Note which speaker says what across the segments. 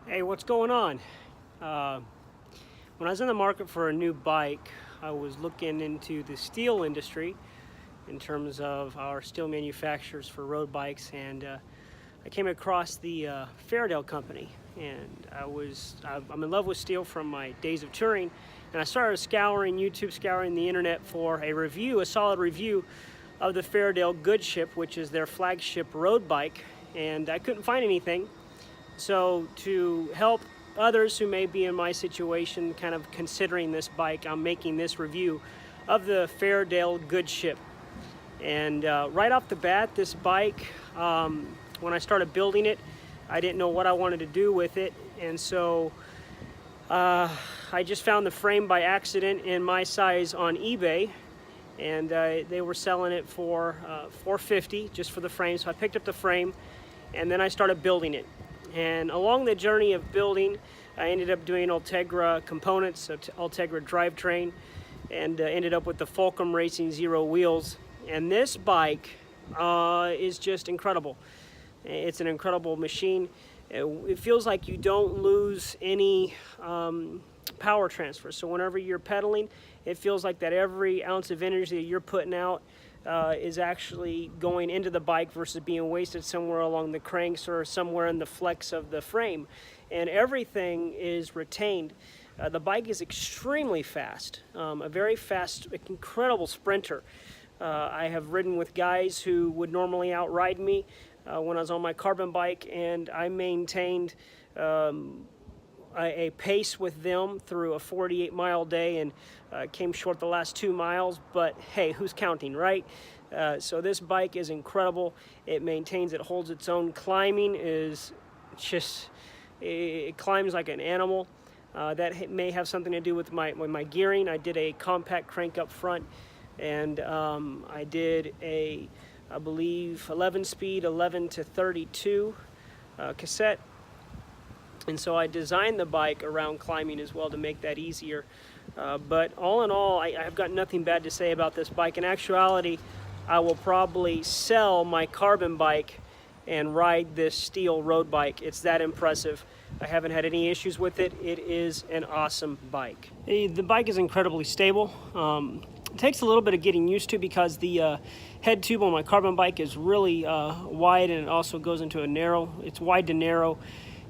Speaker 1: Hey, what's going on? When I was in the market for a new bike, I was looking into the steel industry in terms of our steel manufacturers for road bikes, and I came across the Fairdale company, and I'm in love with steel from my days of touring, and I started scouring YouTube, scouring the internet for a solid review of the Fairdale Goodship, which is their flagship road bike, and I couldn't find anything. So to help others who may be in my situation kind of considering this bike, I'm making this review of the Fairdale Goodship. And right off the bat, this bike, when I started building it, I didn't know what I wanted to do with it. And so I just found the frame by accident in my size on eBay. And they were selling it for $450 just for the frame. So I picked up the frame and then I started building it. And along the journey of building, I ended up doing Ultegra components, Ultegra drivetrain, and ended up with the Fulcrum Racing Zero wheels. And this bike is just incredible. It's an incredible machine. It feels like you don't lose any power transfer. So whenever you're pedaling, it feels like that every ounce of energy that you're putting out is actually going into the bike versus being wasted somewhere along the cranks or somewhere in the flex of the frame. And everything is retained. The bike is extremely fast, a very fast, incredible sprinter. I have ridden with guys who would normally outride me when I was on my carbon bike, and I maintained a pace with them through a 48-mile day, and came short the last 2 miles, but hey, who's counting, right? So this bike is incredible. It maintains, it holds its own. Climbing is just, it climbs like an animal. That may have something to do with my gearing. I did a compact crank up front, and I did I believe 11-speed 11 to 32 cassette. And so I designed the bike around climbing as well to make that easier. But all in all, I've got nothing bad to say about this bike. In actuality, I will probably sell my carbon bike and ride this steel road bike. It's that impressive. I haven't had any issues with it. It is an awesome bike. The bike is incredibly stable. It takes a little bit of getting used to because the head tube on my carbon bike is really wide, and it also goes into it's wide to narrow.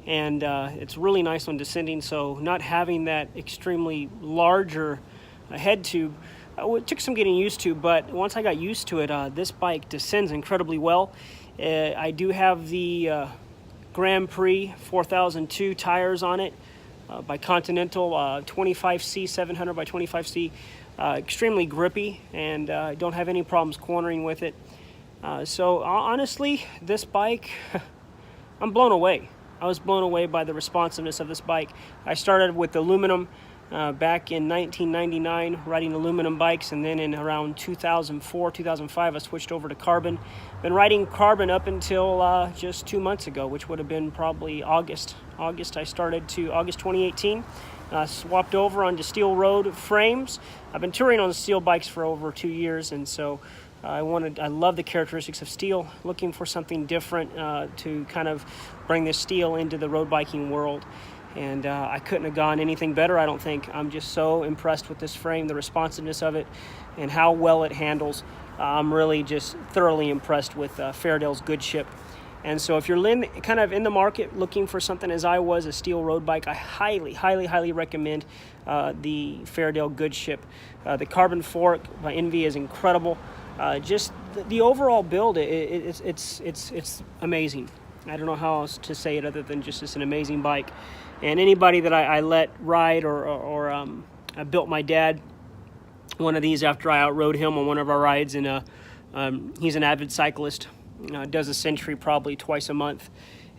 Speaker 1: And it's really nice when descending, so not having that extremely larger head tube, it took some getting used to, but once I got used to it, this bike descends incredibly well. I do have the Grand Prix 4002 tires on it by Continental, 25C 700 by 25C, extremely grippy, and I don't have any problems cornering with it. So honestly, this bike, I'm blown away. I was blown away by the responsiveness of this bike. I started with aluminum back in 1999, riding aluminum bikes, and then in around 2004, 2005, I switched over to carbon. Been riding carbon up until just 2 months ago, which would have been probably August. August 2018. Swapped over onto steel road frames. I've been touring on steel bikes for over 2 years, and so I love the characteristics of steel, looking for something different to kind of bring this steel into the road biking world. And I couldn't have gone anything better, I don't think. I'm just so impressed with this frame, the responsiveness of it, and how well it handles. I'm really just thoroughly impressed with Fairdale's Goodship. And so if you're kind of in the market looking for something as I was, a steel road bike, I highly, highly, highly recommend the Fairdale Goodship. The carbon fork by Envy is incredible. Just the overall build, it's amazing. I don't know how else to say it other than just it's an amazing bike. And anybody that I let ride or I built my dad one of these after I outrode him on one of our rides, and he's an avid cyclist, does a century probably twice a month.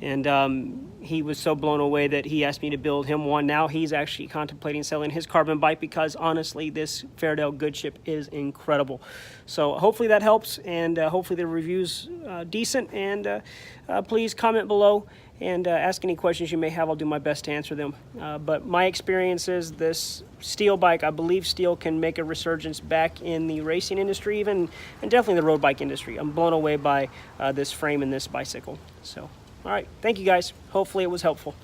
Speaker 1: And he was so blown away that he asked me to build him one. Now he's actually contemplating selling his carbon bike because honestly, this Fairdale Goodship is incredible. So hopefully that helps, and hopefully the review's decent. And please comment below and ask any questions you may have. I'll do my best to answer them. But my experience is this steel bike, I believe steel can make a resurgence back in the racing industry, and definitely the road bike industry. I'm blown away by this frame and this bicycle. So. All right, thank you guys. Hopefully it was helpful.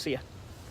Speaker 1: See ya.